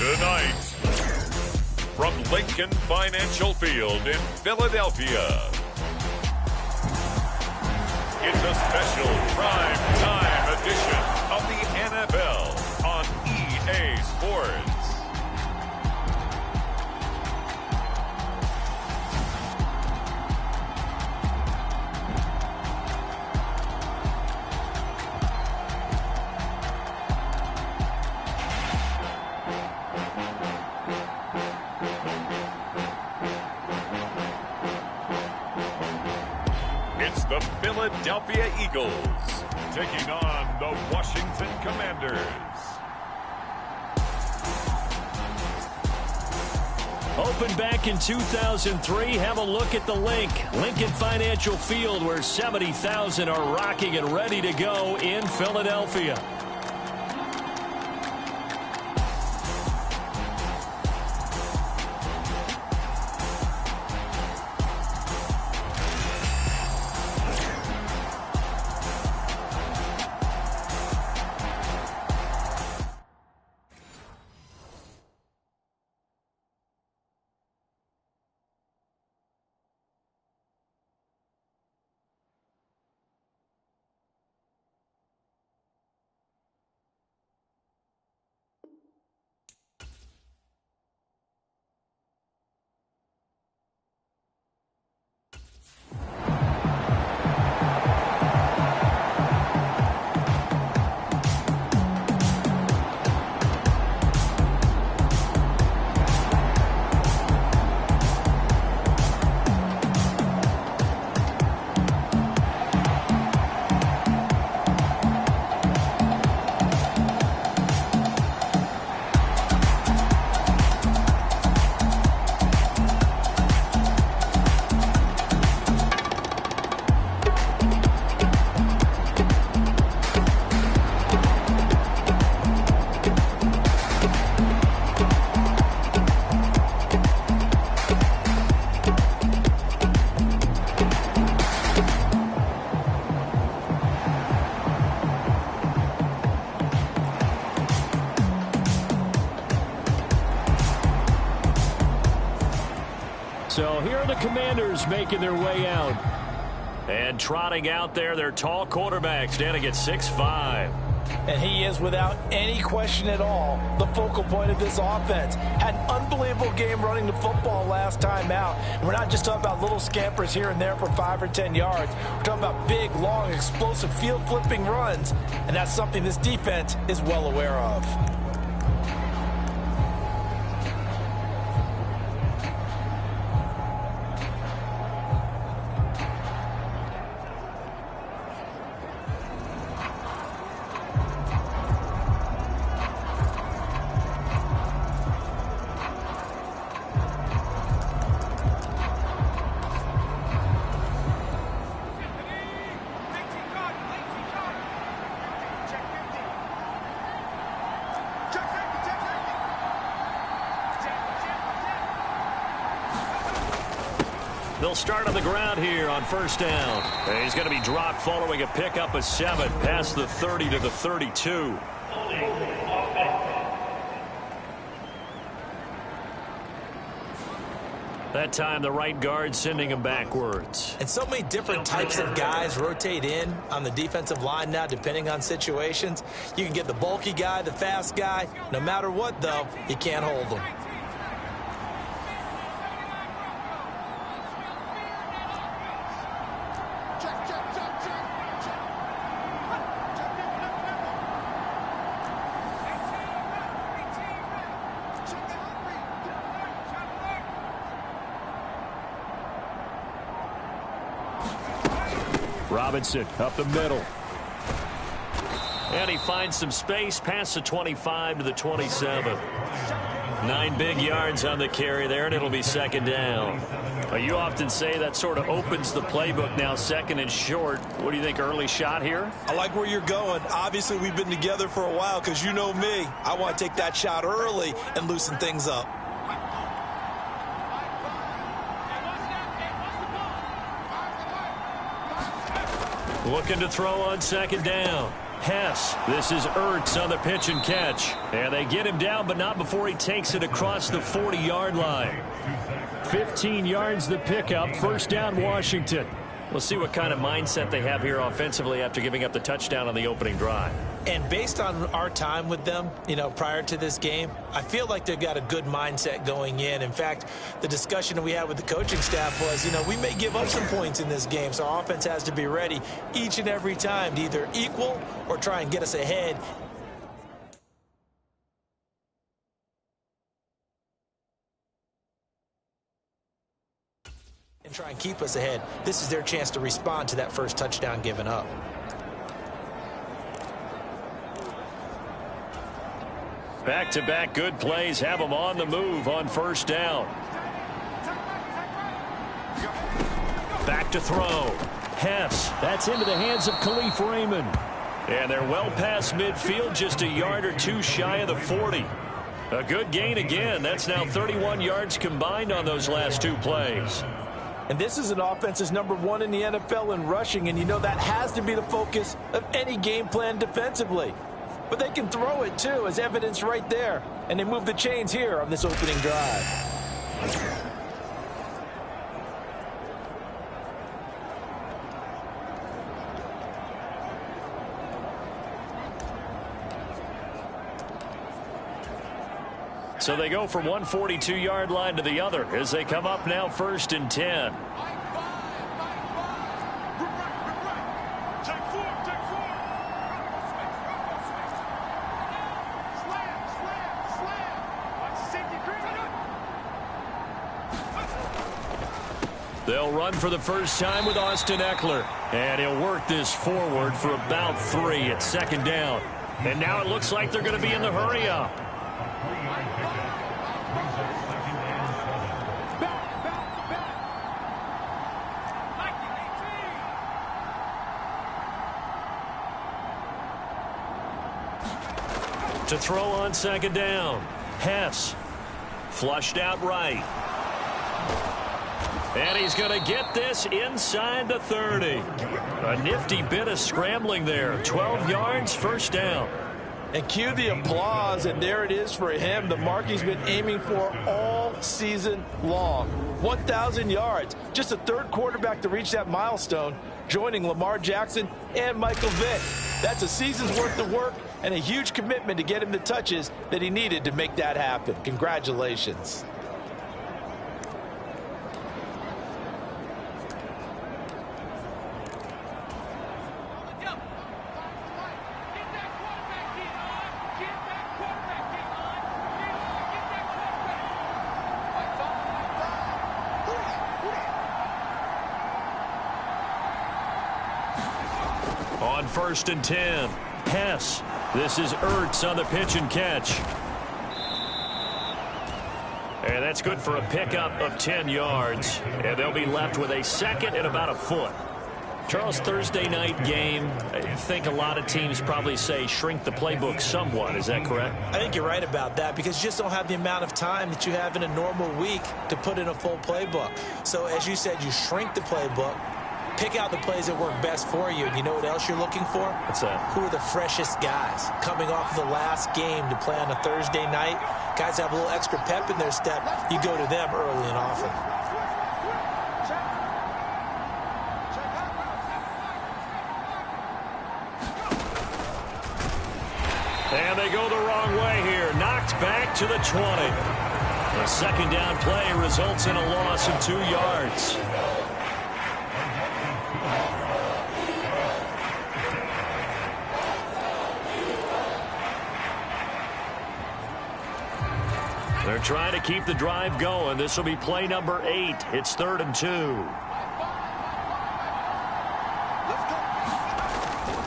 Tonight, from Lincoln Financial Field in Philadelphia, it's a special prime-time edition of the NFL on EA Sports. It's the Philadelphia Eagles taking on the Washington Commanders. Opened back in 2003, have a look at the Lincoln Financial Field, where 70,000 are rocking and ready to go in Philadelphia. So here are the Commanders making their way out. And trotting out there, their tall quarterback standing at 6'5". And he is, without any question at all, the focal point of this offense. Had an unbelievable game running the football last time out. And we're not just talking about little scampers here and there for 5 or 10 yards. We're talking about big, long, explosive, field-flipping runs. And that's something this defense is well aware of. They'll start on the ground here on first down. And he's going to be dropped following a pickup of 7 past the 30 to the 32. That time the right guard sending him backwards. And so many different types of guys rotate in on the defensive line now, depending on situations. You can get the bulky guy, the fast guy. No matter what, though, you can't hold them. Robinson up the middle. And he finds some space past the 25 to the 27. 9 big yards on the carry there, and it'll be second down. Well, you often say that sort of opens the playbook now, second and short. What do you think, early shot here? I like where you're going. Obviously, we've been together for a while because you know me. I want to take that shot early and loosen things up. Looking to throw on second down. Hess. This is Hurts on the pitch and catch. And they get him down, but not before he takes it across the 40-yard line. 15 yards the pickup. First down, Washington. We'll see what kind of mindset they have here offensively after giving up the touchdown on the opening drive. And based on our time with them, prior to this game, I feel like they've got a good mindset going in. In fact, the discussion that we had with the coaching staff was, we may give up some points in this game, so our offense has to be ready each and every time to either equal or try and get us ahead. And try and keep us ahead. This is their chance to respond to that first touchdown given up. Back-to-back good plays have them on the move on first down. Back to throw. Hess. That's into the hands of Khalif Raymond. And they're well past midfield, just a yard or two shy of the 40. A good gain again. That's now 31 yards combined on those last two plays. And this is an offense that's #1 in the NFL in rushing, and that has to be the focus of any game plan defensively. But they can throw it, too, as evidence right there. And they move the chains here on this opening drive. So they go from one 42-yard line to the other as they come up now 1st and 10. They'll run for the first time with Austin Eckler. And he'll work this forward for about 3 at 2nd down. And now it looks like they're going to be in the hurry-up. To throw on 2nd down. Hess. Flushed out right. And he's going to get this inside the 30. A nifty bit of scrambling there. 12 yards, first down. And cue the applause, and there it is for him. The mark he's been aiming for all season long. 1,000 yards. Just the 3rd quarterback to reach that milestone, joining Lamar Jackson and Michael Vick. That's a season's worth of work and a huge commitment to get him the touches that he needed to make that happen. Congratulations. On 1st and 10, Hess. This is Hurts on the pitch and catch. And that's good for a pickup of 10 yards. And they'll be left with a 2nd and about a foot. Charles, Thursday night game, I think a lot of teams probably say shrink the playbook somewhat. Is that correct? I think you're right about that because you just don't have the amount of time that you have in a normal week to put in a full playbook. So as you said, you shrink the playbook. Pick out the plays that work best for you. And you know what else you're looking for? What's that? Who are the freshest guys coming off of the last game to play on a Thursday night? Guys have a little extra pep in their step. You go to them early and often. And they go the wrong way here. Knocked back to the 20. The 2nd down play results in a loss of 2 yards. They're trying to keep the drive going. This will be play number 8. It's 3rd and 2.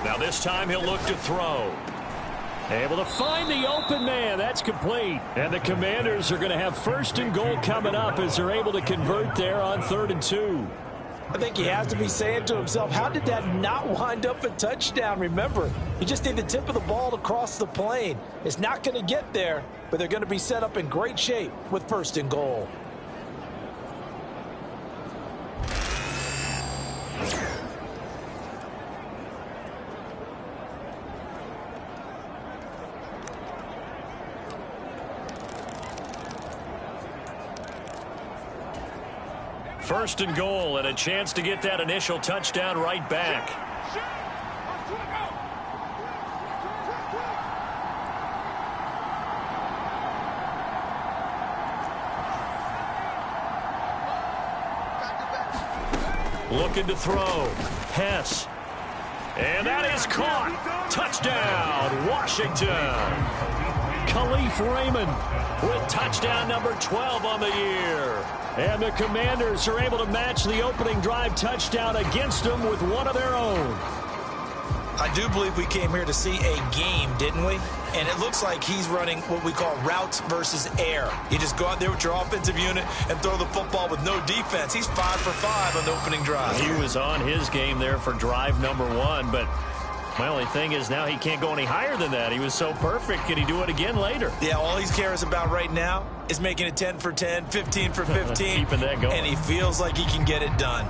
Now this time he'll look to throw. Able to find the open man. That's complete. And the Commanders are going to have 1st and goal coming up as they're able to convert there on 3rd and 2. I think he has to be saying to himself, how did that not wind up a touchdown? Remember, you just need the tip of the ball to cross the plane. It's not going to get there, but they're going to be set up in great shape with 1st and goal. First and goal, and a chance to get that initial touchdown right back. Looking to throw. Hess. And that is caught. Touchdown, Washington. Khalif Raymond with touchdown number 12 on the year. And the Commanders are able to match the opening drive touchdown against them with one of their own. I do believe we came here to see a game, didn't we? And it looks like he's running what we call routes versus air. You just go out there with your offensive unit and throw the football with no defense. He's 5 for 5 on the opening drive. He was on his game there for drive number 1, but my only thing is now he can't go any higher than that. He was so perfect. Can he do it again later? Yeah, all he cares about right now is making it 10 for 10, 15 for 15. Keeping that going. And he feels like he can get it done.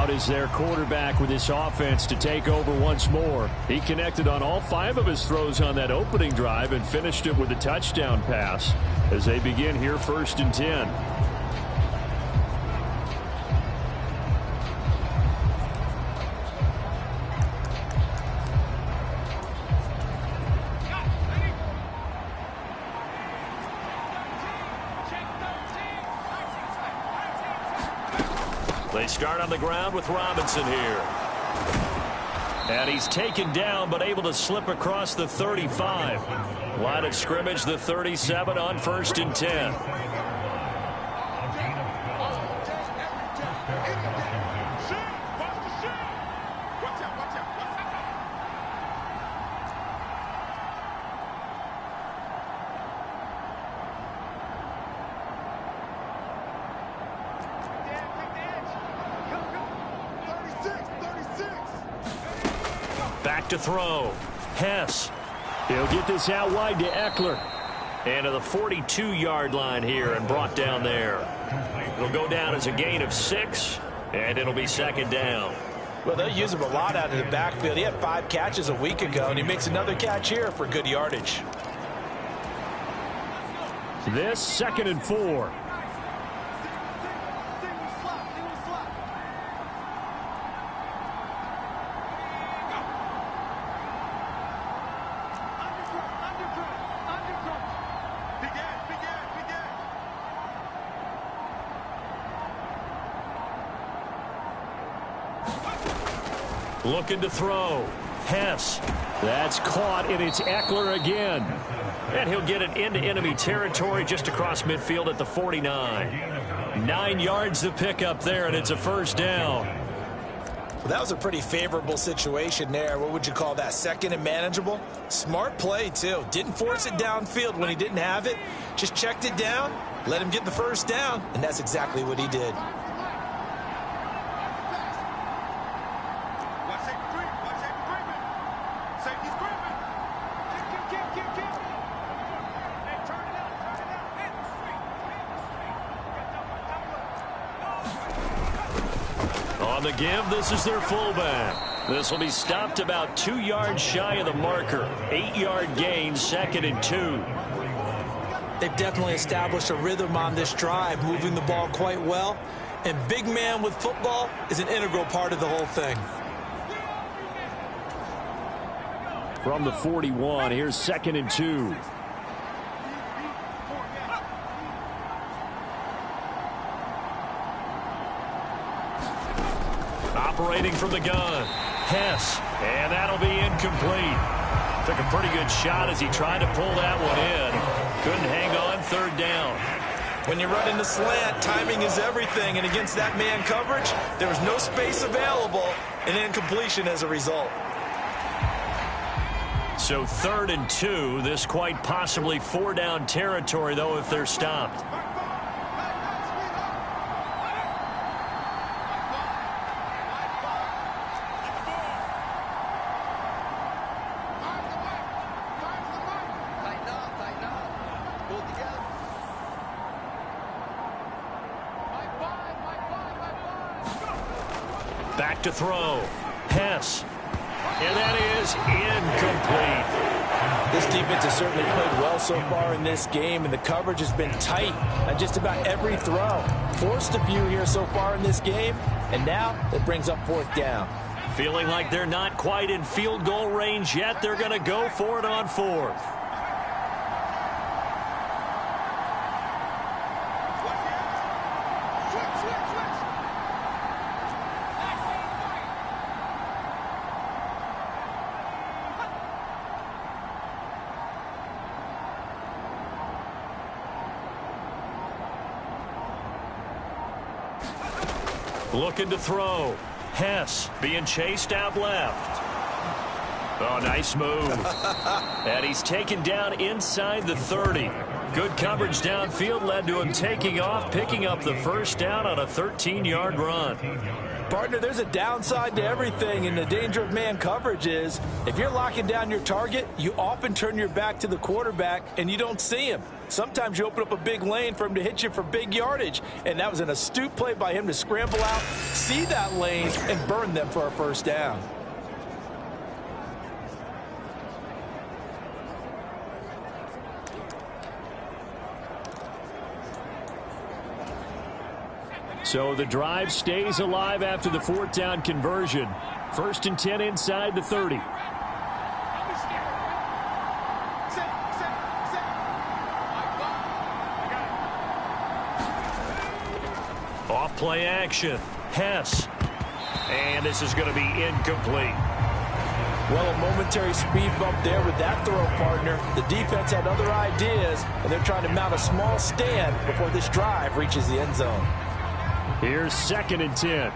Is their quarterback with this offense to take over once more. He connected on all 5 of his throws on that opening drive and finished it with a touchdown pass as they begin here 1st and 10. They start on the ground with Robinson here. And he's taken down but able to slip across the 35. Line of scrimmage, the 37 on 1st and 10. Back to throw. Hess. He'll get this out wide to Eckler. And to the 42-yard line here and brought down there. It'll go down as a gain of 6, and it'll be 2nd down. Well, they'll use him a lot out of the backfield. He had 5 catches a week ago, and he makes another catch here for good yardage. This 2nd and 4. Looking to throw. Hess. That's caught, and it's Eckler again. And he'll get it into enemy territory just across midfield at the 49. 9 yards to pick up there, and it's a 1st down. Well, that was a pretty favorable situation there. What would you call that? 2nd and manageable? Smart play, too. Didn't force it downfield when he didn't have it. Just checked it down, let him get the 1st down, and that's exactly what he did. On the give, this is their fullback. This will be stopped about 2 yards shy of the marker. 8-yard gain, 2nd and 2. They've definitely established a rhythm on this drive, moving the ball quite well. And big man with football is an integral part of the whole thing. From the 41, here's 2nd and 2. Operating from the gun, Hess, and that'll be incomplete. Took a pretty good shot as he tried to pull that one in. Couldn't hang on, 3rd down. When you run in the slant, timing is everything, and against that man coverage, there was no space available, and incompletion as a result. So 3rd and 2, this quite possibly 4-down territory, though, if they're stopped. Back to throw. Hess. And that is incomplete. This defense has certainly played well so far in this game, and the coverage has been tight on just about every throw. Forced a few here so far in this game, and now it brings up 4th down. Feeling like they're not quite in field goal range yet. They're going to go for it on 4th. Looking to throw. Hess being chased out left. Oh, nice move. And he's taken down inside the 30. Good coverage downfield led to him taking off, picking up the 1st down on a 13-yard run. Partner, there's a downside to everything, and the danger of man coverage is if you're locking down your target, you often turn your back to the quarterback and you don't see him. Sometimes you open up a big lane for him to hit you for big yardage, and that was an astute play by him to scramble out, see that lane, and burn them for a 1st down. So the drive stays alive after the 4th down conversion. 1st and 10 inside the 30. Off play action. Hess. And this is going to be incomplete. Well, a momentary speed bump there with that throw, partner. The defense had other ideas, and they're trying to mount a small stand before this drive reaches the end zone. Here's 2nd and 10.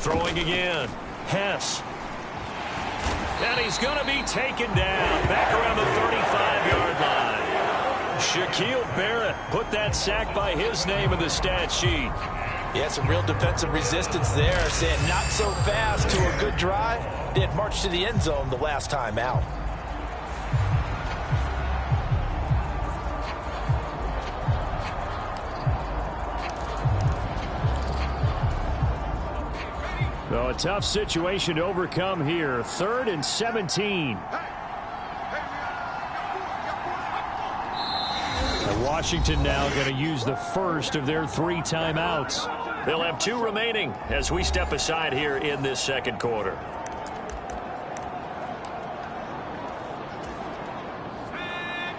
Throwing again. Hess. And he's going to be taken down back around the 35-yard line. Shaquille Barrett put that sack by his name in the stat sheet. Yeah, some real defensive resistance there, saying not so fast to a good drive. They had marched to the end zone the last time out. Well, a tough situation to overcome here. 3rd and 17. And Washington now going to use the first of their 3 timeouts. They'll have 2 remaining as we step aside here in this 2nd quarter.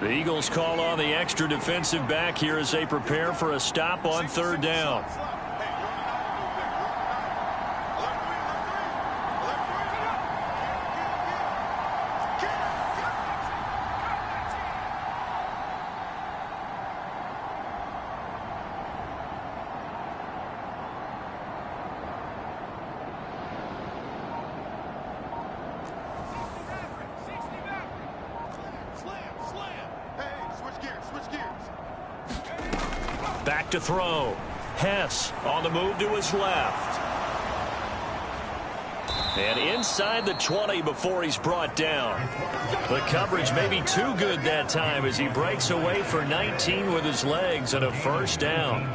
The Eagles call on the extra defensive back here as they prepare for a stop on 3rd down. Back to throw. Hess on the move to his left. And inside the 20 before he's brought down. The coverage may be too good that time as he breaks away for 19 with his legs and a first down.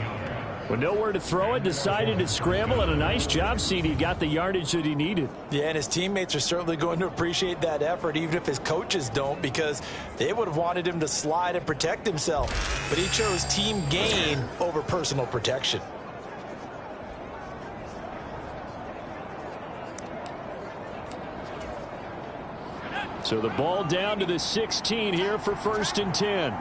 With nowhere to throw it, decided to scramble, and a nice job, CD. Got the yardage that he needed. Yeah, and his teammates are certainly going to appreciate that effort, even if his coaches don't, because they would have wanted him to slide and protect himself. But he chose team gain over personal protection. So the ball down to the 16 here for 1st and 10.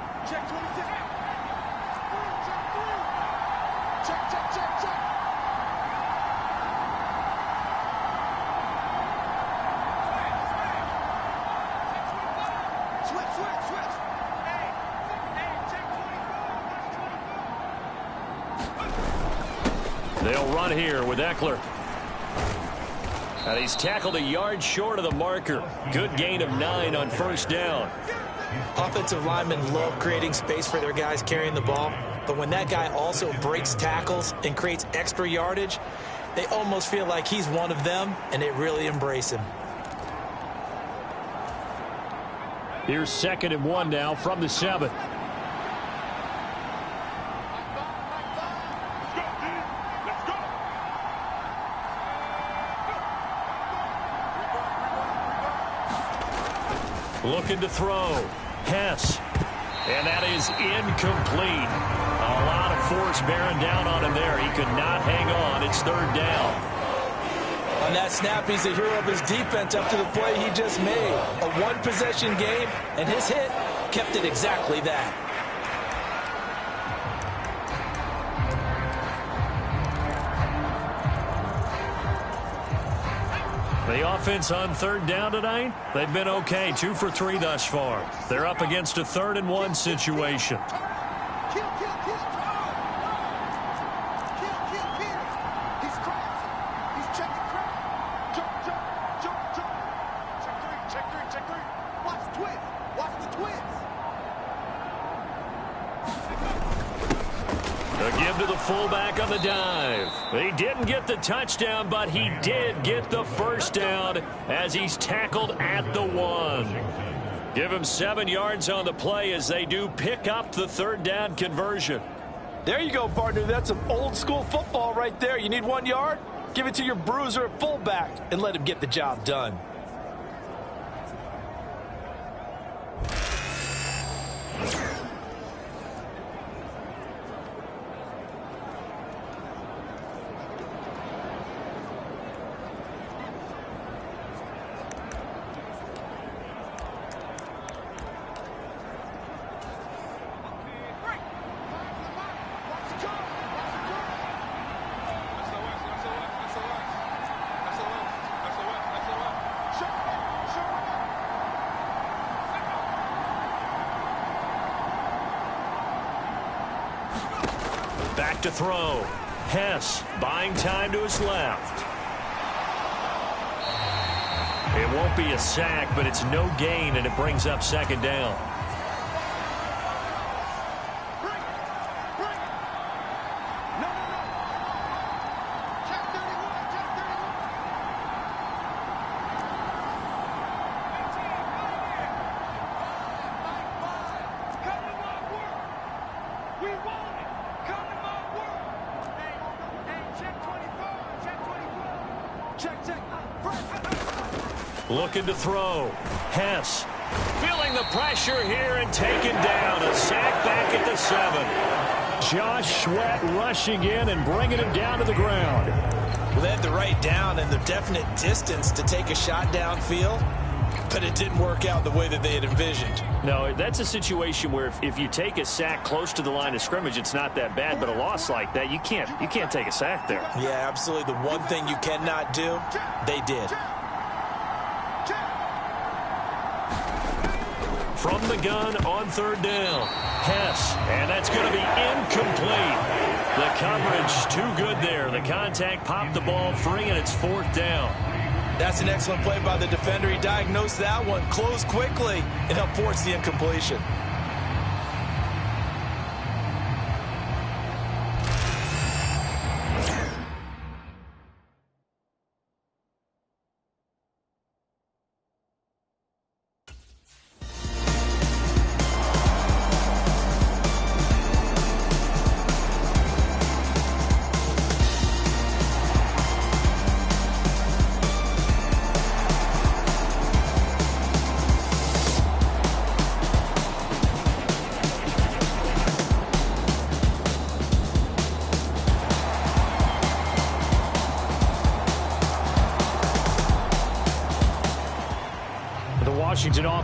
They'll run here with Eckler. And he's tackled a yard short of the marker. Good gain of 9 on first down. Offensive linemen love creating space for their guys carrying the ball, but when that guy also breaks tackles and creates extra yardage, they almost feel like he's one of them, and they really embrace him. Here's 2nd and 1 now from the 7. Looking to throw. Hess. And that is incomplete. A lot of force bearing down on him there. He could not hang on. It's 3rd down. On that snap, he's the hero of his defense up to the play he just made. A one-possession game, and his hit kept it exactly that. The offense on 3rd down tonight, they've been okay. 2 for 3 thus far. They're up against a 3rd and 1 situation. Fullback on the dive. He didn't get the touchdown, but he did get the first down as he's tackled at the 1. Give him 7 yards on the play as they do pick up the 3rd down conversion. There you go, partner. That's some old school football right there. You need 1 yard? Give it to your bruiser at fullback and let him get the job done. Back to throw. Hess buying time to his left. It won't be a sack, but it's no gain, and it brings up 2nd down. Looking to throw. Hess feeling the pressure here and taken down. A sack back at the 7. Josh Sweat rushing in and bringing him down to the ground. Well, they had the right down and the definite distance to take a shot downfield, but it didn't work out the way that they had envisioned. No, that's a situation where if you take a sack close to the line of scrimmage, it's not that bad, but a loss like that, you can't take a sack there. Yeah, absolutely. The one thing you cannot do, they did. From the gun on 3rd down. Hess, and that's going to be incomplete. The coverage too good there. The contact popped the ball free, and it's 4th down. That's an excellent play by the defender. He diagnosed that one, closed quickly, and helped force the incompletion.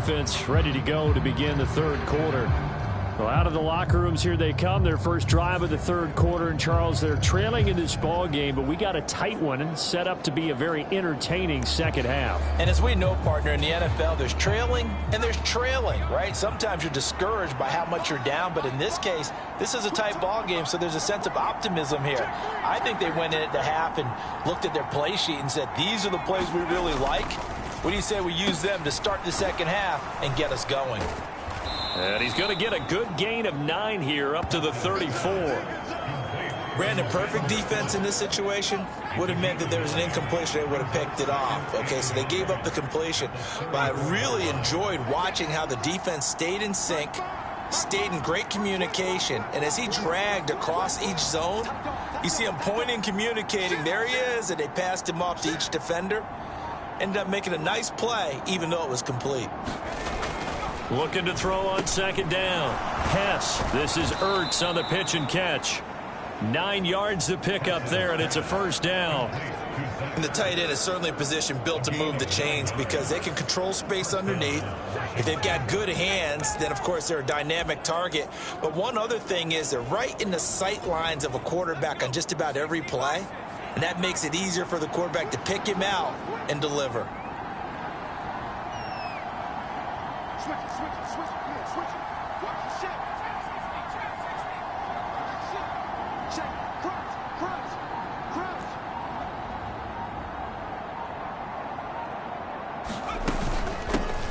offense ready to go to begin the third quarter. Well, out of the locker rooms here they come. Their first drive of the third quarter. And, Charles, they're trailing in this ball game, but we got a tight one set up to be a very entertaining second half. And as we know, partner, in the NFL, there's trailing and there's trailing, right? Sometimes you're discouraged by how much you're down, but in this case, this is a tight ball game, so there's a sense of optimism here. I think they went in at the half and looked at their play sheet and said, these are the plays we really like. What do you say we use them to start the second half and get us going? And he's going to get a good gain of 9 here up to the 34. Brandon, perfect defense in this situation would have meant that there was an incompletion. They would have picked it off. Okay, so they gave up the completion. But I really enjoyed watching how the defense stayed in sync, stayed in great communication. And as he dragged across each zone, you see him pointing, communicating. There he is, and they passed him off to each defender. Ended up making a nice play, even though it was complete. Looking to throw on second down. Hess. This is Ertz on the pitch and catch. 9 yards to pick up there, and it's a first down. And the tight end is certainly a position built to move the chains because they can control space underneath. If they've got good hands, then, of course, they're a dynamic target. But one other thing is they're right in the sight lines of a quarterback on just about every play, and that makes it easier for the quarterback to pick him out and deliver.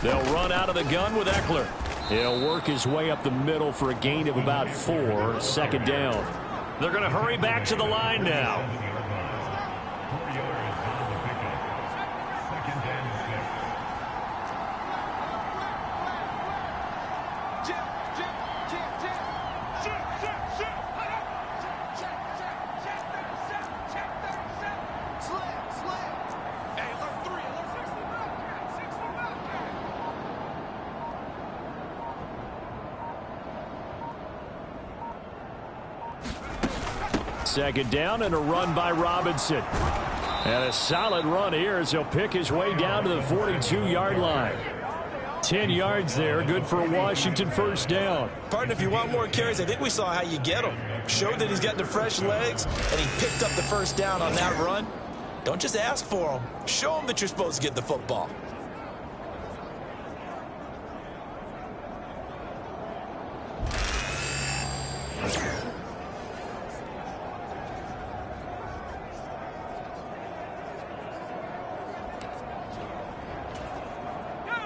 They'll run out of the gun with Eckler. He'll work his way up the middle for a gain of about 4. Second down. They're going to hurry back to the line now. Second down and a run by Robinson. And a solid run here as he'll pick his way down to the 42-yard line. 10 yards there, good for a Washington first down. Partner, if you want more carries, I think we saw how you get them. Showed that he's got the fresh legs, and he picked up the first down on that run. Don't just ask for them. Show them that you're supposed to get the football.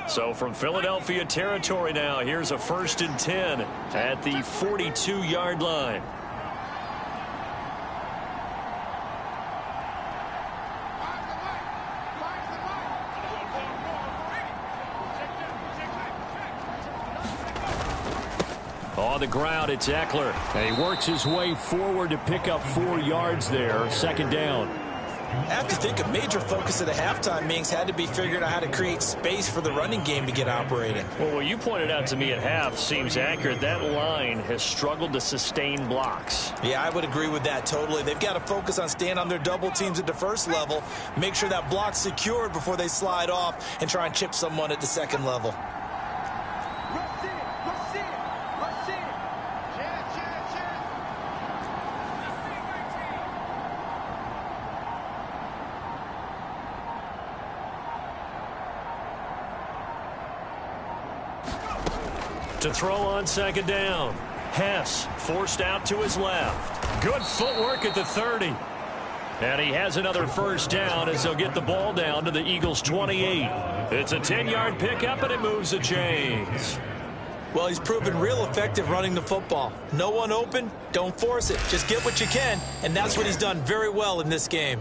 So from Philadelphia territory now, here's a 1st and 10 at the 42-yard line. On the ground, it's Eckler. And he works his way forward to pick up 4 yards there. Second down. I have to think a major focus at a halftime means had to be figuring out how to create space for the running game to get operating. Well, what you pointed out to me at half seems accurate. That line has struggled to sustain blocks. Yeah, I would agree with that totally. They've got to focus on staying on their double teams at the first level, make sure that block's secured before they slide off and try and chip someone at the second level. To throw on second down. Hess forced out to his left. Good footwork at the 30. And he has another first down as they'll get the ball down to the Eagles' 28. It's a 10-yard pickup, and it moves the chains. Well, he's proven real effective running the football. No one open, don't force it. Just get what you can, and that's what he's done very well in this game.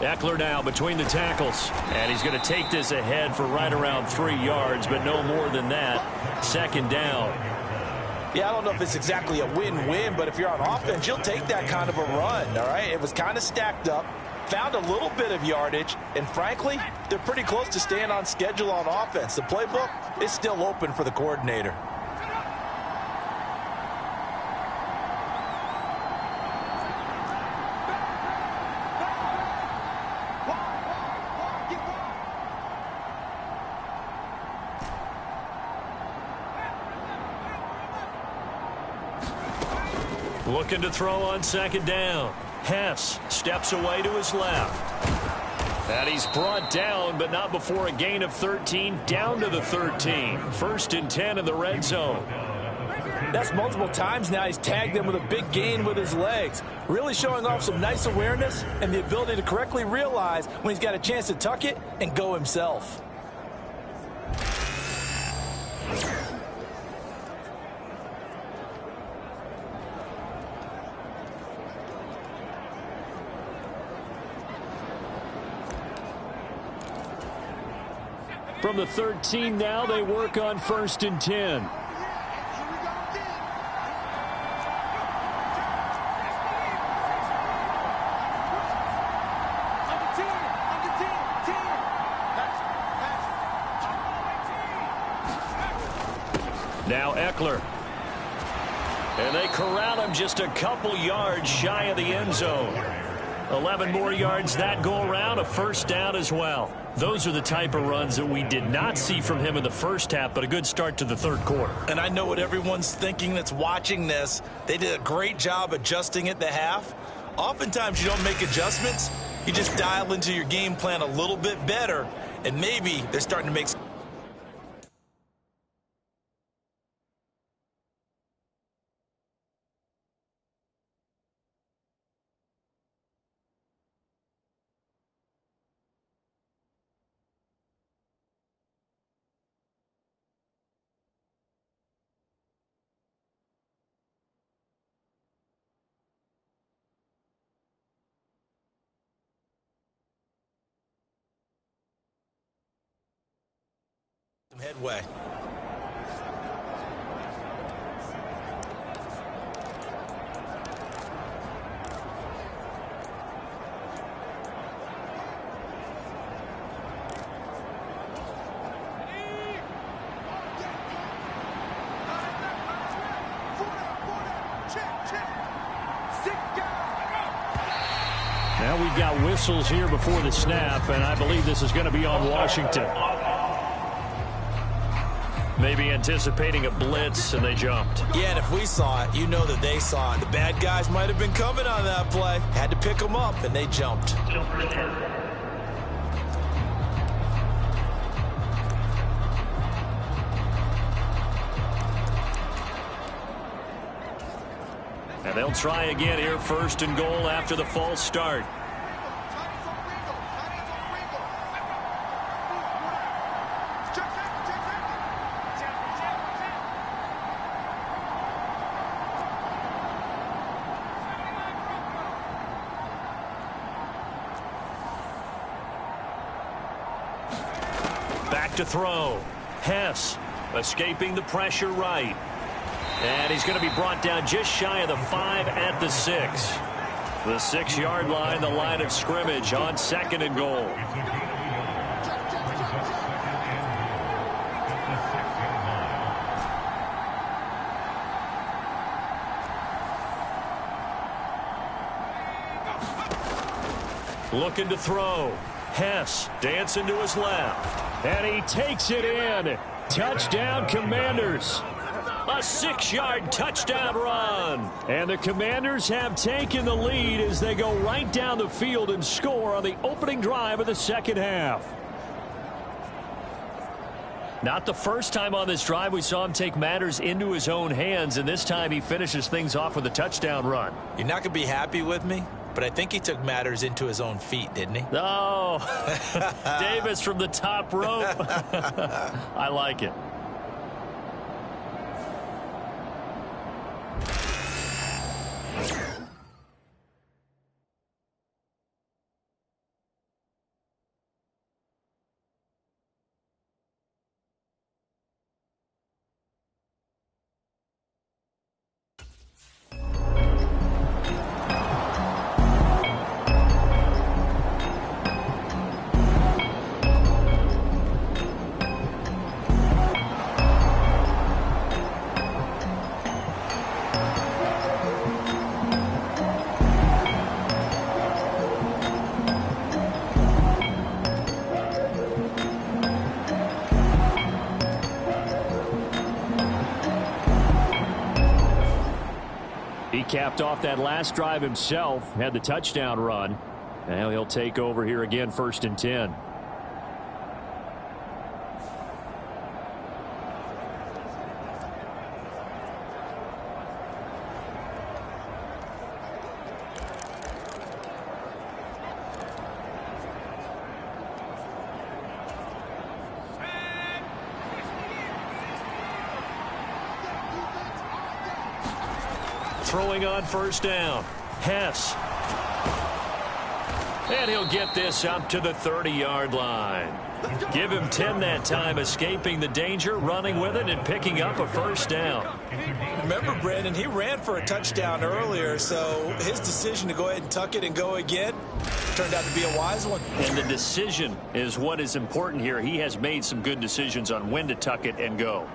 Eckler now between the tackles. And he's going to take this ahead for right around 3 yards, but no more than that. Second down. Yeah, I don't know if it's exactly a win-win, but if you're on offense, you'll take that kind of a run, all right? It was kind of stacked up, found a little bit of yardage, and frankly, they're pretty close to staying on schedule on offense. The playbook is still open for the coordinator. Looking to throw on second down. Hess steps away to his left. And he's brought down, but not before a gain of 13, down to the 13. 1st and 10 in the red zone. That's multiple times now he's tagged them with a big gain with his legs. Really showing off some nice awareness and the ability to correctly realize when he's got a chance to tuck it and go himself. From the 13 now, they work on 1st and 10. Now Eckler. And they corral him just a couple yards shy of the end zone. 11 more yards that go around, a 1st down as well. Those are the type of runs that we did not see from him in the first half, but a good start to the 3rd quarter. And I know what everyone's thinking that's watching this. They did a great job adjusting at the half. Oftentimes you don't make adjustments. You just dial into your game plan a little bit better, and maybe they're starting to make some headway. Now we've got whistles here before the snap, and I believe this is going to be on Washington. Maybe anticipating a blitz, and they jumped. Yeah, and if we saw it, you know that they saw it. The bad guys might have been coming on that play. Had to pick them up, and they jumped. And they'll try again here, 1st and goal after the false start. Back to throw. Hess escaping the pressure right. And he's going to be brought down just shy of the 5 at the 6. The 6-yard line, the line of scrimmage on 2nd and goal. Looking to throw. Hess dancing to his left. And he takes it in. Touchdown, Commanders. A 6-yard touchdown run. And the Commanders have taken the lead as they go right down the field and score on the opening drive of the 2nd half. Not the first time on this drive we saw him take matters into his own hands, and this time he finishes things off with a touchdown run. You're not going to be happy with me, but I think he took matters into his own feet, didn't he? Oh, Davis from the top rope. I like it. capped off that last drive himself, had the touchdown run. Now he'll take over here again, 1st and 10. Throwing on 1st down. Hess. And he'll get this up to the 30-yard line. Give him 10 that time, escaping the danger, running with it, and picking up a 1st down. Remember, Brandon, he ran for a touchdown earlier, so his decision to go ahead and tuck it and go again turned out to be a wise one. And the decision is what is important here. He has made some good decisions on when to tuck it and go.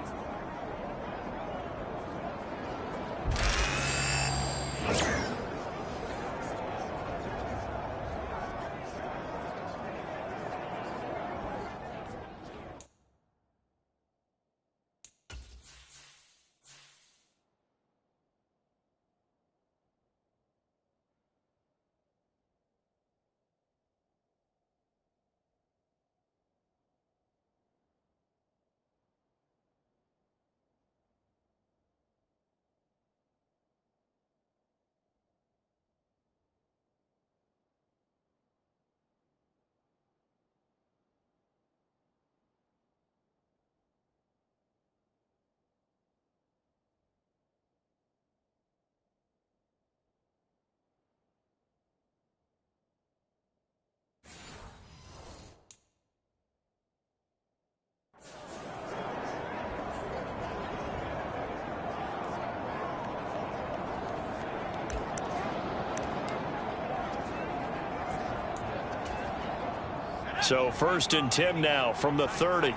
So 1st and 10 now from the 30.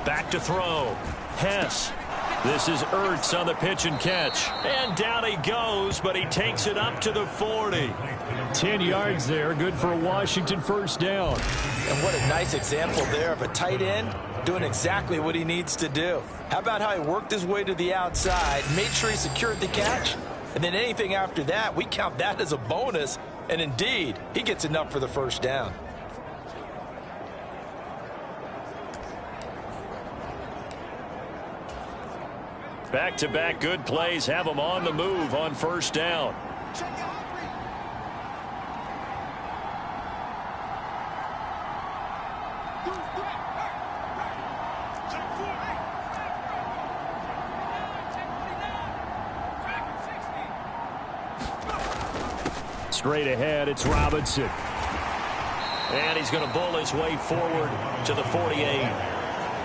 Back to throw. Hess. This is Ertz on the pitch and catch. And down he goes, but he takes it up to the 40. 10 yards there. Good for a Washington 1st down. And what a nice example there of a tight end doing exactly what he needs to do. How about how he worked his way to the outside, made sure he secured the catch, and then anything after that, we count that as a bonus. And indeed, he gets enough for the 1st down. Back-to-back good plays have him on the move on 1st down. Straight ahead, it's Robinson. And he's going to bull his way forward to the 48.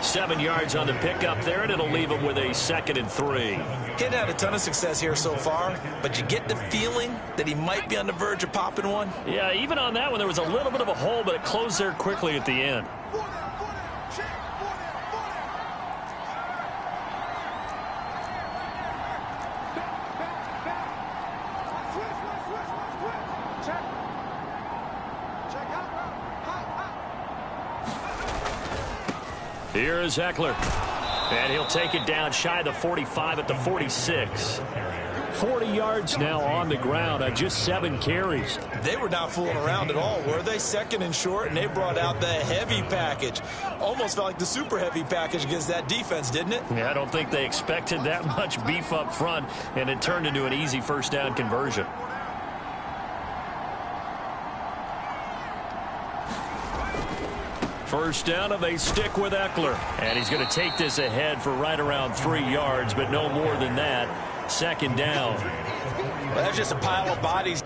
7 yards on the pickup there, and it'll leave him with a 2nd and 3. He hadn't had a ton of success here so far, but you get the feeling that he might be on the verge of popping one. Yeah, even on that one, there was a little bit of a hole, but it closed there quickly at the end. Here is Eckler. And he'll take it down shy of the 45 at the 46. 40 yards now on the ground on just 7 carries. They were not fooling around at all, were they? 2nd and short, and they brought out the heavy package. Almost felt like the super heavy package against that defense, didn't it? Yeah, I don't think they expected that much beef up front, and it turned into an easy 1st down conversion. First down, and they stick with Eckler. And he's going to take this ahead for right around 3 yards, but no more than that. 2nd down. Well, that's just a pile of bodies.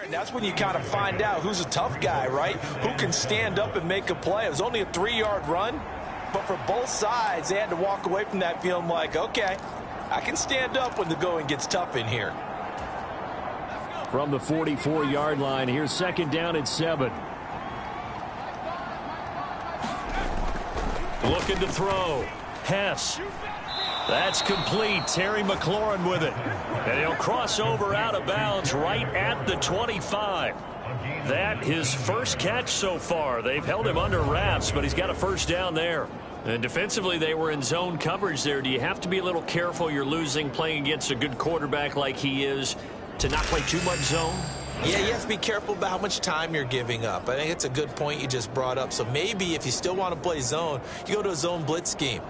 And that's when you kind of find out who's a tough guy, right? Who can stand up and make a play. It was only a 3-yard run, but for both sides, they had to walk away from that feeling like, okay, I can stand up when the going gets tough in here. From the 44-yard line, here's second down and 7. Looking to throw. Hess. That's complete. Terry McLaurin with it. And he'll cross over out of bounds right at the 25. That his first catch so far. They've held him under wraps, but he's got a first down there. And defensively, they were in zone coverage there. Do you have to be a little careful? You're losing playing against a good quarterback like he is to not play too much zone? Yeah, you have to be careful about how much time you're giving up. I think it's a good point you just brought up. So maybe if you still want to play zone, you go to a zone blitz scheme.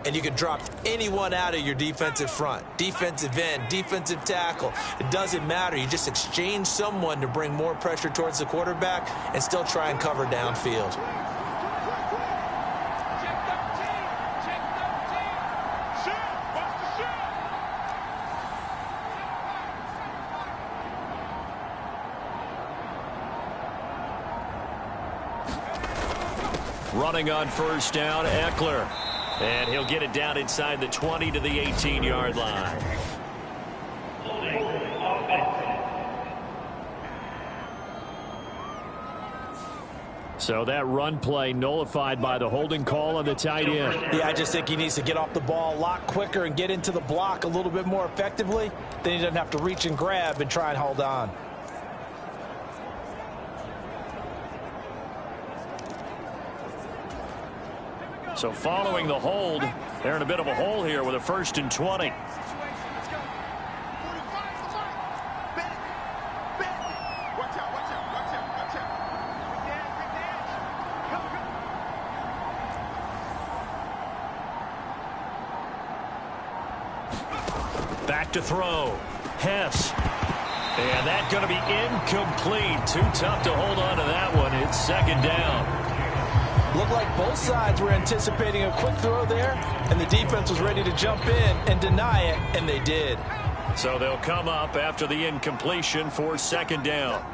And you can drop anyone out of your defensive front. Defensive end, defensive tackle. It doesn't matter. You just exchange someone to bring more pressure towards the quarterback and still try and cover downfield. Running on first down, Eckler. And he'll get it down inside the 20 to the 18-yard line. So that run play nullified by the holding call on the tight end. Yeah, I just think he needs to get off the ball a lot quicker and get into the block a little bit more effectively. Then he doesn't have to reach and grab and try and hold on. So following the hold, they're in a bit of a hole here with a 1st and 20. Back to throw. Hess. And that's going to be incomplete. Too tough to hold on to that one. It's second down. Looked like both sides were anticipating a quick throw there, and the defense was ready to jump in and deny it, and they did. So they'll come up after the incompletion for second down.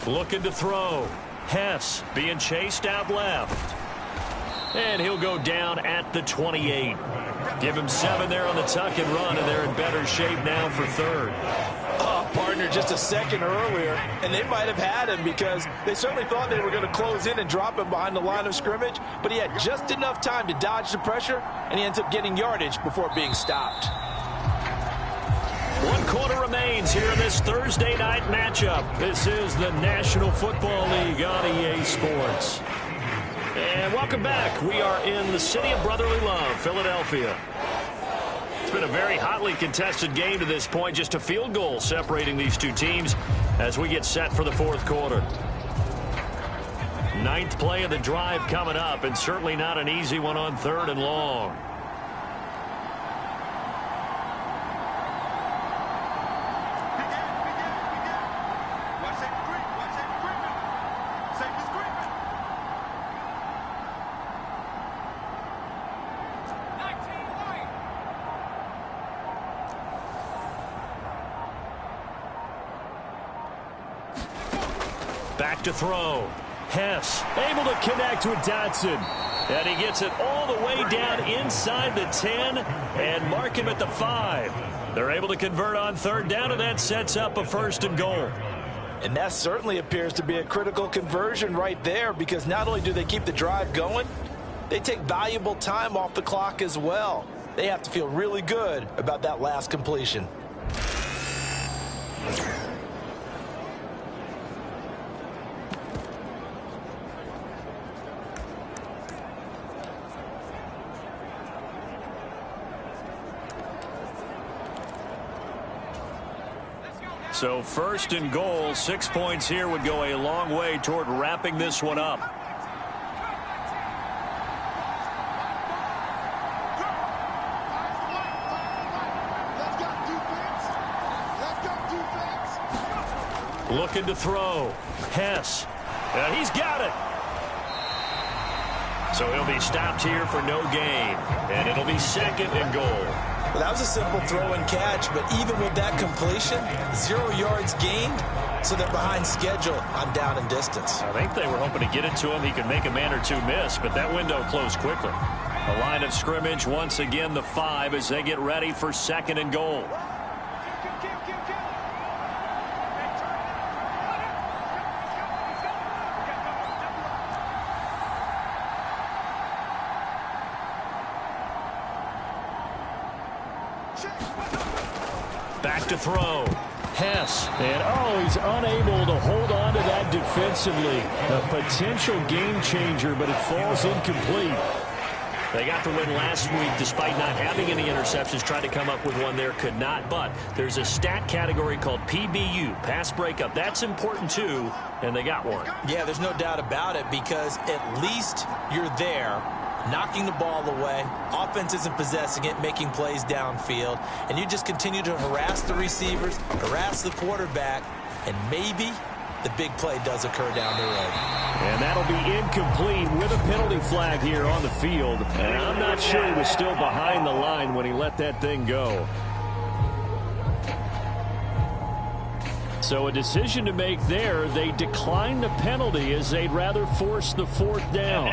Looking to throw. Hess being chased out left. And he'll go down at the 28. Give him 7 there on the tuck and run, and they're in better shape now for third. Oh, partner, just a second earlier, and they might have had him because they certainly thought they were going to close in and drop him behind the line of scrimmage, but he had just enough time to dodge the pressure, and he ends up getting yardage before being stopped. 1 quarter remains here in this Thursday night matchup. This is the National Football League on EA Sports. And welcome back. We are in the city of brotherly love, Philadelphia. It's been a very hotly contested game to this point. Just a field goal separating these two teams as we get set for the 4th quarter. 9th play of the drive coming up, and certainly not an easy one on 3rd and long. Back to throw. Hess able to connect with Dotson. And he gets it all the way down inside the 10 and mark him at the 5. They're able to convert on 3rd down, and that sets up a 1st and goal. And that certainly appears to be a critical conversion right there, because not only do they keep the drive going, they take valuable time off the clock as well. They have to feel really good about that last completion. So 1st and goal, 6 points here would go a long way toward wrapping this one up. Looking to throw. Hess. He's got it. So he'll be stopped here for no gain. And it'll be 2nd and goal. Well, that was a simple throw and catch, but even with that completion, 0 yards gained, so they're behind schedule on down and distance. I think they were hoping to get it to him. He could make a man or two miss, but that window closed quickly. A line of scrimmage, once again the 5 as they get ready for 2nd and goal. Back to throw. Hess. And, he's unable to hold on to that defensively. A potential game changer, but it falls incomplete. They got the win last week despite not having any interceptions. Tried to come up with one there, could not. But there's a stat category called PBU, pass breakup. That's important too, and they got one. Yeah, there's no doubt about it, because at least you're there, knocking the ball away. Offense isn't possessing it, making plays downfield. And you just continue to harass the receivers, harass the quarterback, and maybe the big play does occur down the road. And that'll be incomplete with a penalty flag here on the field. And I'm not sure he was still behind the line when he let that thing go. So a decision to make there. They decline the penalty as they'd rather force the 4th down.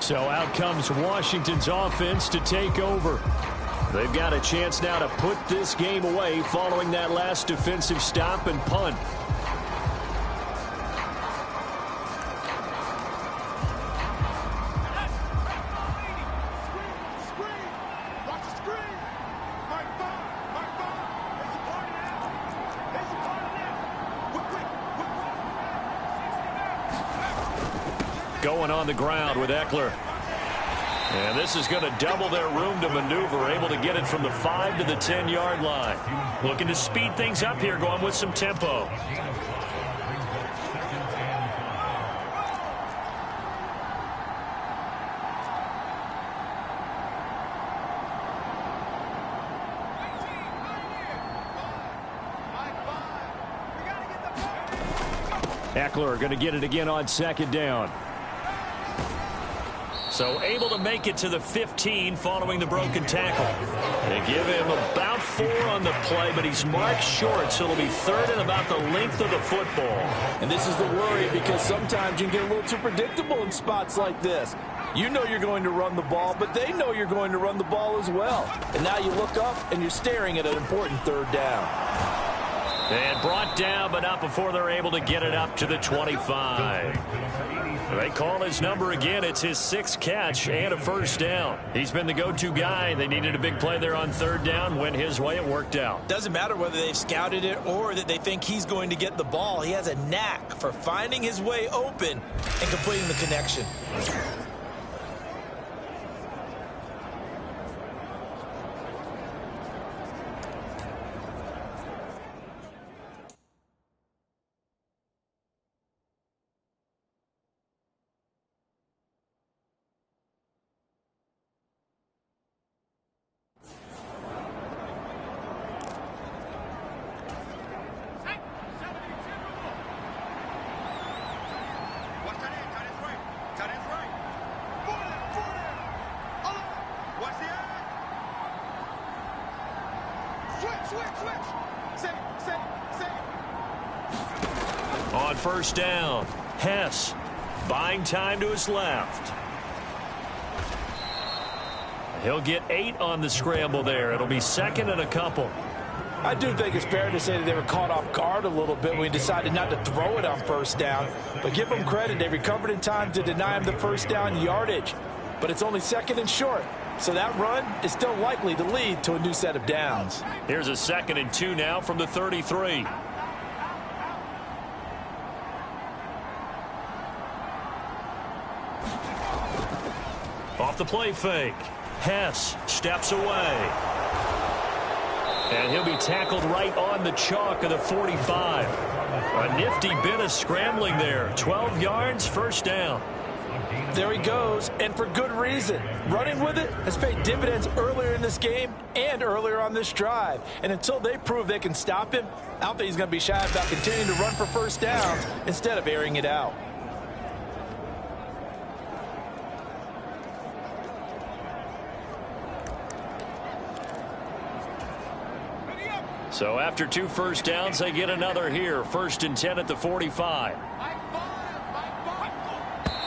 So out comes Washington's offense to take over. They've got a chance now to put this game away following that last defensive stop and punt. Going on the ground with Eckler. And this is going to double their room to maneuver, able to get it from the 5 to the 10-yard line. Looking to speed things up here, going with some tempo. Eckler going to get it again on 2nd down. So able to make it to the 15 following the broken tackle. They give him about 4 on the play, but he's marked short, so it'll be 3rd and about the length of the football. And this is the worry, because sometimes you can get a little too predictable in spots like this. You know you're going to run the ball, but they know you're going to run the ball as well. And now you look up and you're staring at an important 3rd down. And brought down, but not before they're able to get it up to the 25. They call his number again. It's his 6th catch and a 1st down. He's been the go-to guy. They needed a big play there on 3rd down. Went his way. It worked out. Doesn't matter whether they've scouted it or that they think he's going to get the ball. He has a knack for finding his way open and completing the connection. On 1st down, Hess buying time to his left. He'll get 8 on the scramble there. It'll be 2nd and a couple. I do think it's fair to say that they were caught off guard a little bit when we decided not to throw it on first down. But give them credit. They recovered in time to deny him the first down yardage. But it's only 2nd and short. So that run is still likely to lead to a new set of downs. Here's a 2nd and 2 now from the 33. Off the play fake. Hess steps away. And he'll be tackled right on the chalk of the 45. A nifty bit of scrambling there. 12 yards, first down. There he goes, and for good reason. Running with it has paid dividends earlier in this game and earlier on this drive. And until they prove they can stop him, I don't think he's going to be shy about continuing to run for first downs instead of airing it out. So after 2 first downs, they get another here. 1st and 10 at the 45.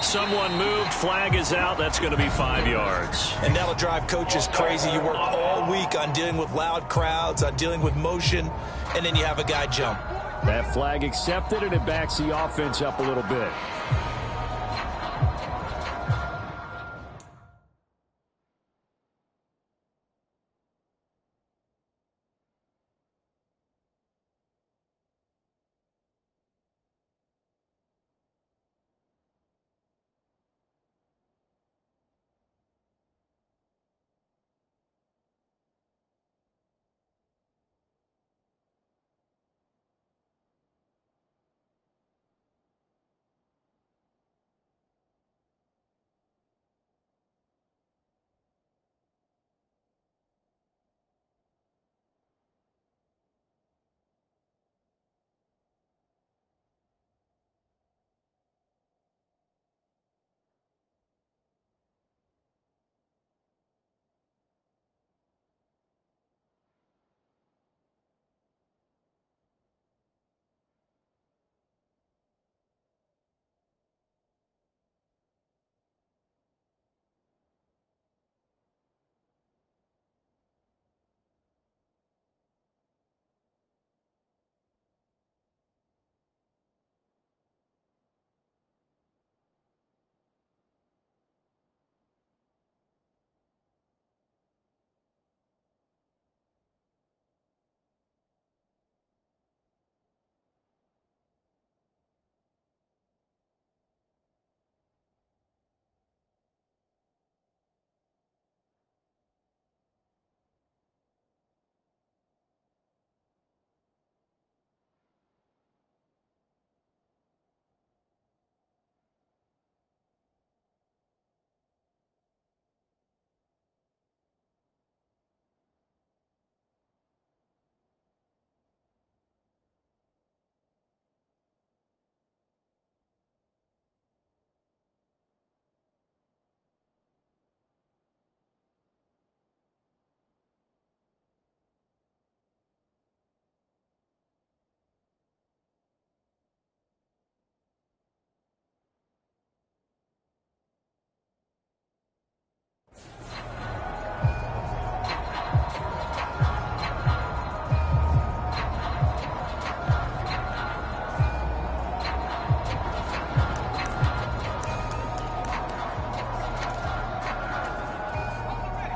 Someone moved. Flag is out. That's going to be 5 yards. And that'll drive coaches crazy. You work all week on dealing with loud crowds, on dealing with motion, and then you have a guy jump. That flag accepted, and it backs the offense up a little bit.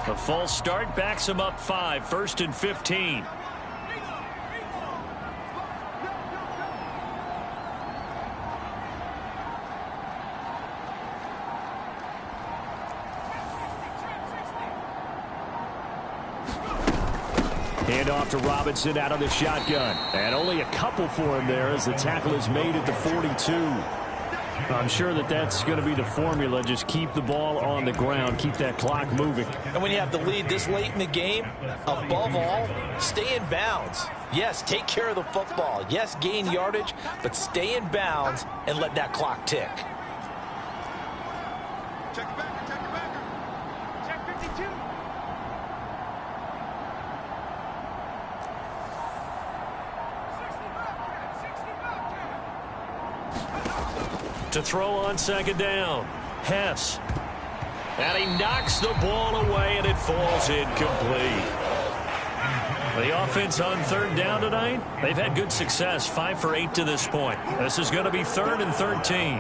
A false start backs him up 5. 1st and 15. Hand off to Robinson out of the shotgun. And only a couple for him there as the tackle is made at the 42. I'm sure that that's going to be the formula. Just keep the ball on the ground. Keep that clock moving. And when you have the lead this late in the game, above all, stay in bounds. Yes, take care of the football. Yes, gain yardage, but stay in bounds and let that clock tick. Check it back. Check it back. Check 52. To throw on 2nd down. Hess. And he knocks the ball away, and it falls incomplete. The offense on third down tonight, they've had good success, 5 for 8 to this point. This is going to be 3rd and 13.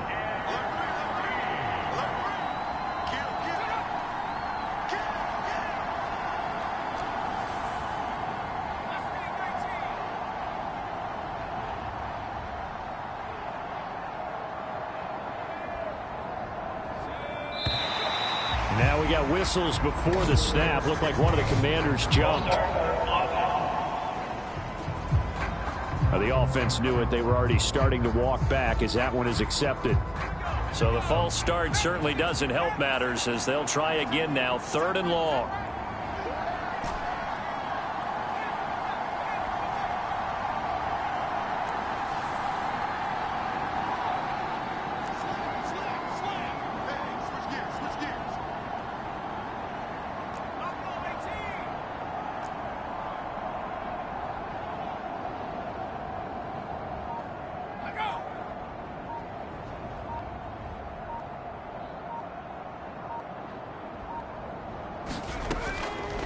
Now we got whistles before the snap. Looked like one of the Commanders jumped. The offense knew it. They were already starting to walk back as that one is accepted. So the false start certainly doesn't help matters as they'll try again now, 3rd and long.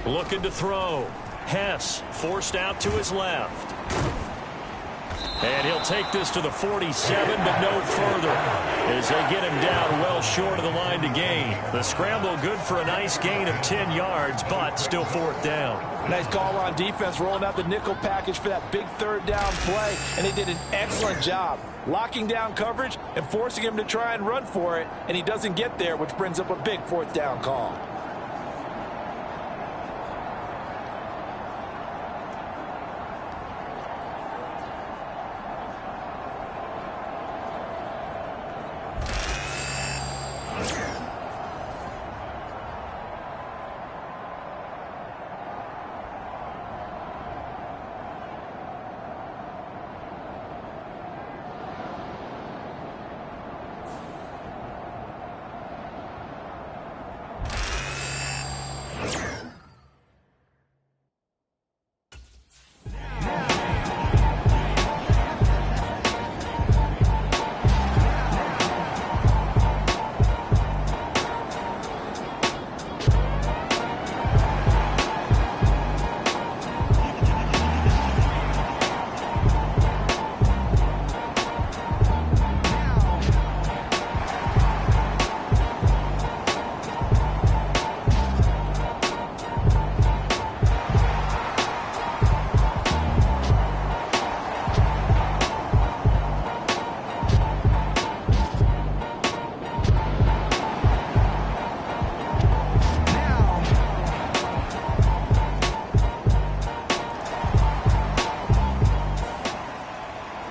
Looking to throw. Hess forced out to his left. And he'll take this to the 47, but no further as they get him down well short of the line to gain. The scramble good for a nice gain of 10 yards, but still 4th down. Nice call on defense, rolling out the nickel package for that big 3rd down play, and they did an excellent job locking down coverage and forcing him to try and run for it, and he doesn't get there, which brings up a big 4th down call.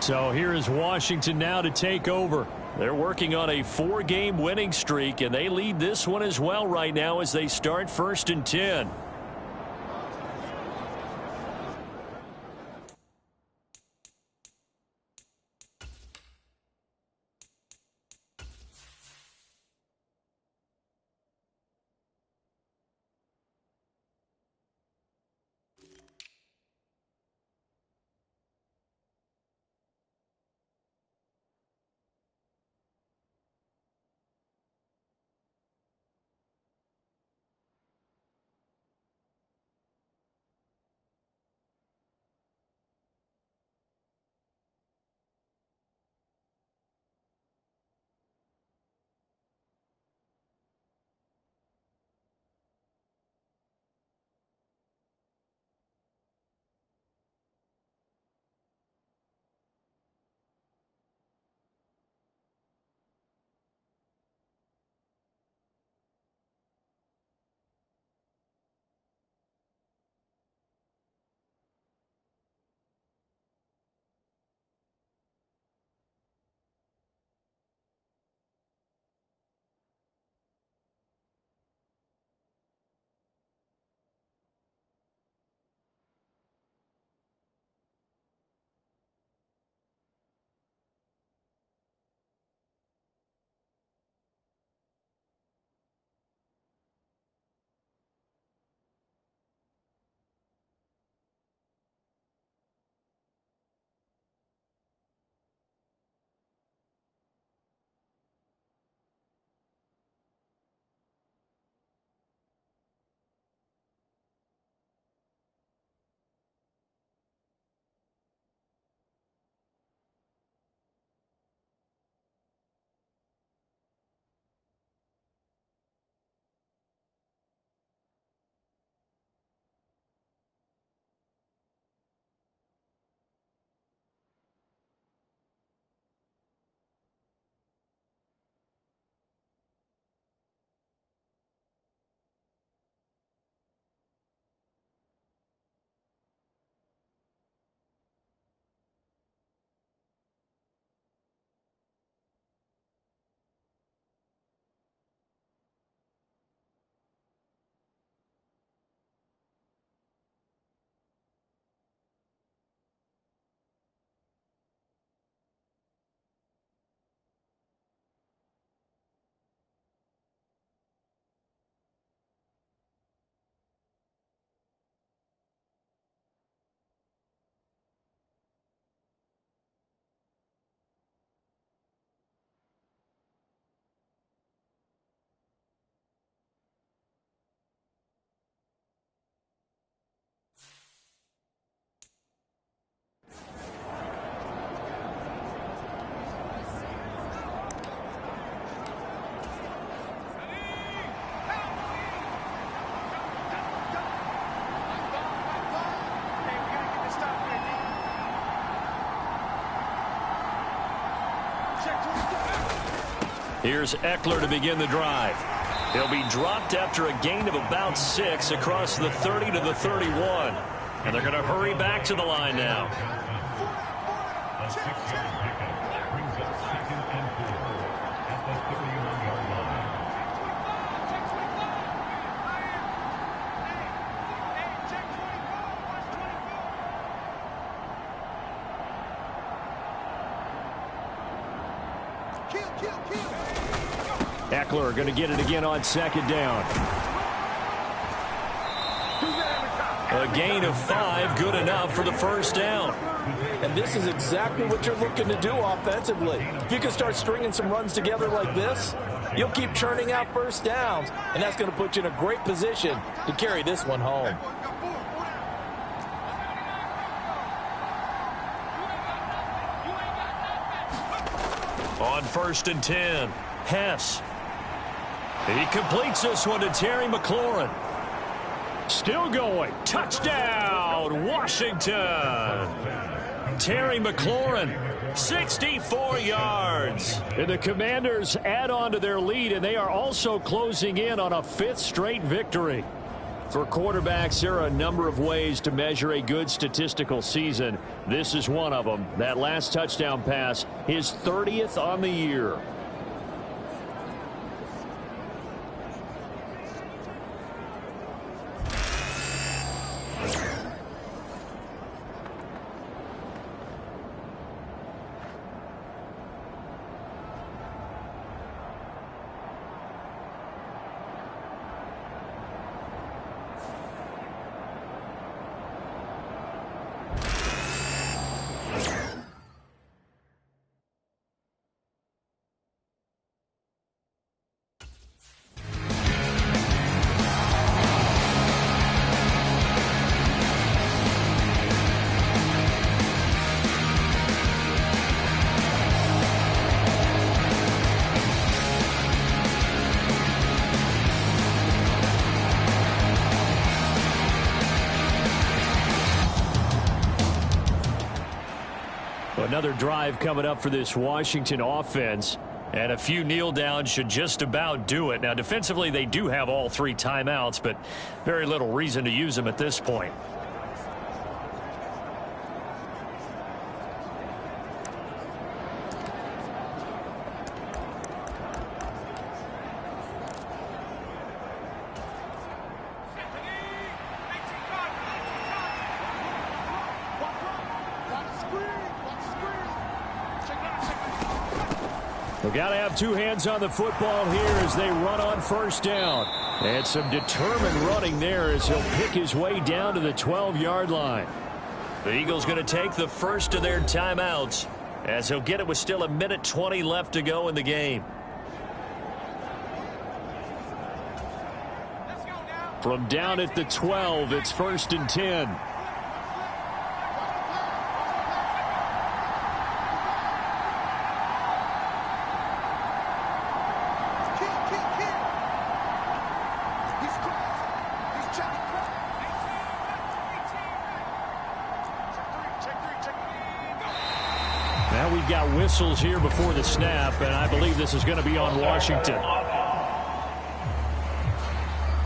So here is Washington now to take over. They're working on a 4-game winning streak, and they lead this one as well right now as they start 1st and 10. Here's Eckler to begin the drive. He'll be dropped after a gain of about 6 across the 30 to the 31. And they're going to hurry back to the line now. Eckler going to get it again on second down. A gain of 5, good enough for the first down. And this is exactly what you're looking to do offensively. If you can start stringing some runs together like this, you'll keep churning out first downs, and that's going to put you in a great position to carry this one home. On 1st and 10, Hess. He completes this one to Terry McLaurin. Still going. Touchdown, Washington. Terry McLaurin, 64 yards. And the Commanders add on to their lead, and they are also closing in on a 5th straight victory. For quarterbacks, there are a number of ways to measure a good statistical season. This is one of them. That last touchdown pass, his 30th on the year. Another drive coming up for this Washington offense. And a few kneel downs should just about do it. Now, defensively, they do have all 3 timeouts, but very little reason to use them at this point. We've got to have 2 hands on the football here as they run on 1st down. And some determined running there as he'll pick his way down to the 12-yard line. The Eagles going to take the first of their timeouts as he'll get it with still 1:20 left to go in the game. From down at the 12, it's 1st and 10. Now we've got whistles here before the snap, and I believe this is going to be on Washington.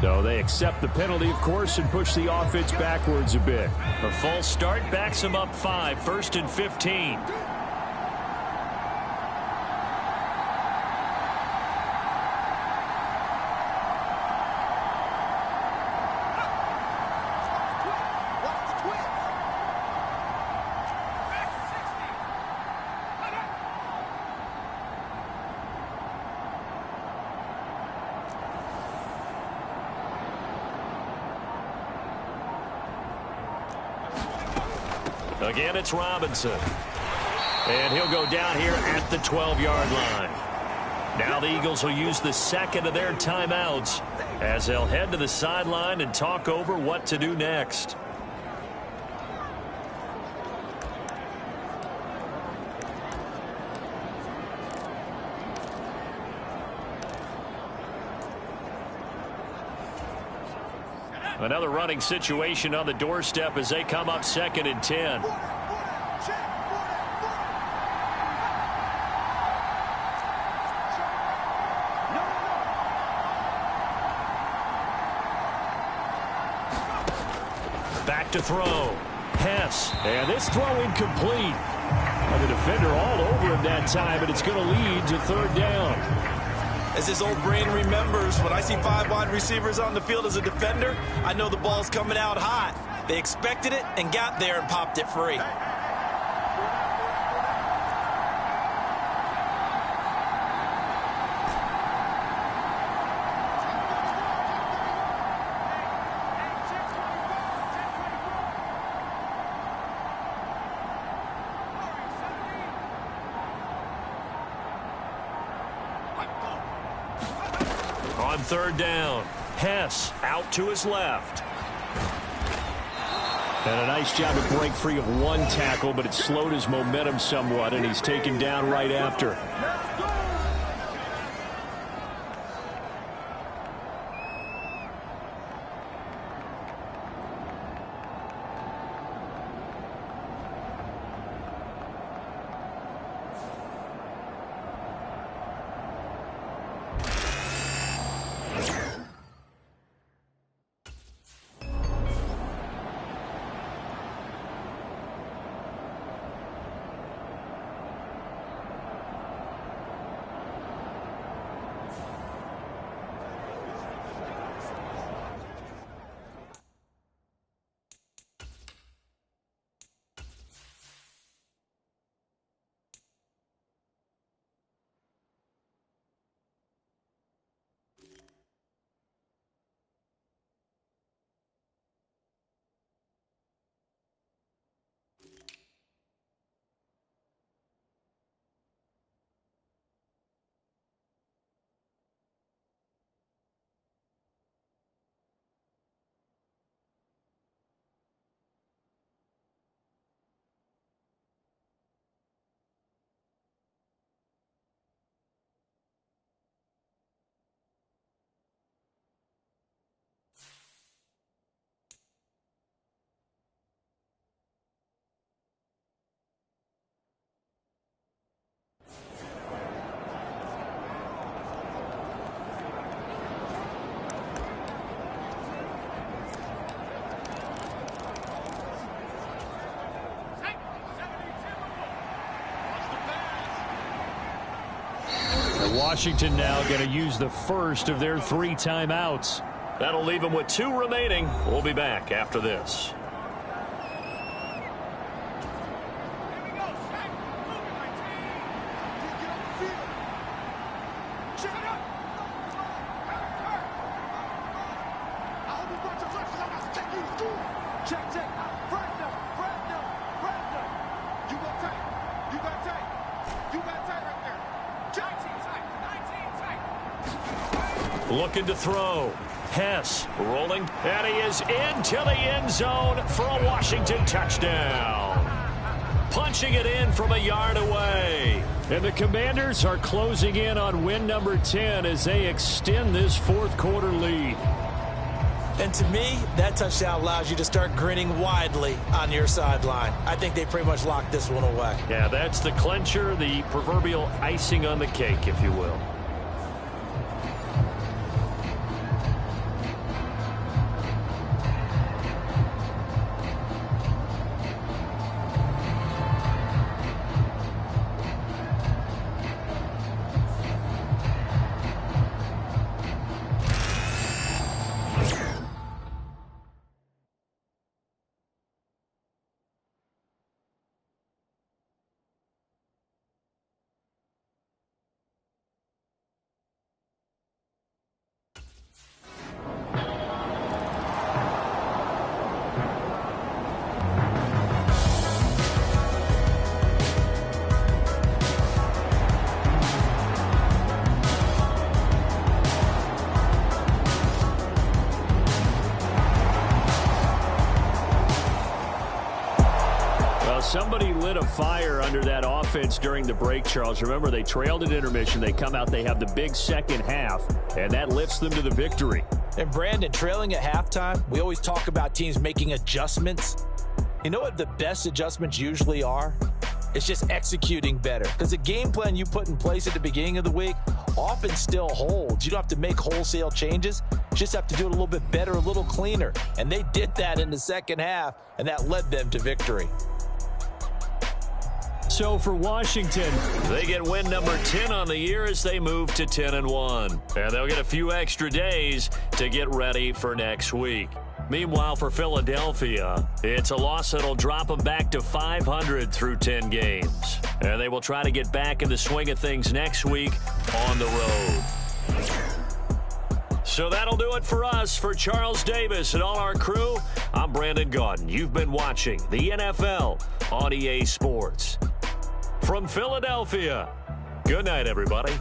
So they accept the penalty, of course, and push the offense backwards a bit. A false start backs them up 5, 1st and 15. Again, it's Robinson. And he'll go down here at the 12-yard line. Now the Eagles will use the second of their timeouts as they'll head to the sideline and talk over what to do next. Another running situation on the doorstep as they come up 2nd and 10. Back to throw. Hess. And this throw incomplete. And the defender all over him that time, and it's going to lead to third down. As this old brain remembers, when I see 5 wide receivers on the field as a defender, I know the ball's coming out hot. They expected it and got there and popped it free. On third down, Hess out to his left. And a nice job to break free of one tackle, but it slowed his momentum somewhat, and he's taken down right after. Washington now going to use the first of their 3 timeouts. That'll leave them with 2 remaining. We'll be back after this. Looking to throw. Hess rolling, and he is into the end zone for a Washington touchdown. Punching it in from a yard away. And the Commanders are closing in on win number 10 as they extend this fourth quarter lead. And to me, that touchdown allows you to start grinning widely on your sideline. I think they pretty much locked this one away. Yeah, that's the clincher, the proverbial icing on the cake, if you will. Somebody lit a fire under that offense during the break, Charles. Remember, they trailed at intermission. They come out, they have the big second half, and that lifts them to the victory. And Brandon, trailing at halftime, we always talk about teams making adjustments. You know what the best adjustments usually are? It's just executing better. Because the game plan you put in place at the beginning of the week often still holds. You don't have to make wholesale changes. Just have to do it a little bit better, a little cleaner. And they did that in the second half, and that led them to victory. So for Washington, they get win number 10 on the year as they move to 10-1. And they'll get a few extra days to get ready for next week. Meanwhile, for Philadelphia, it's a loss that'll drop them back to 500 through 10 games. And they will try to get back in the swing of things next week on the road. So that'll do it for us. For Charles Davis and all our crew, I'm Brandon Gaudin. You've been watching the NFL on EA Sports. From Philadelphia, good night, everybody.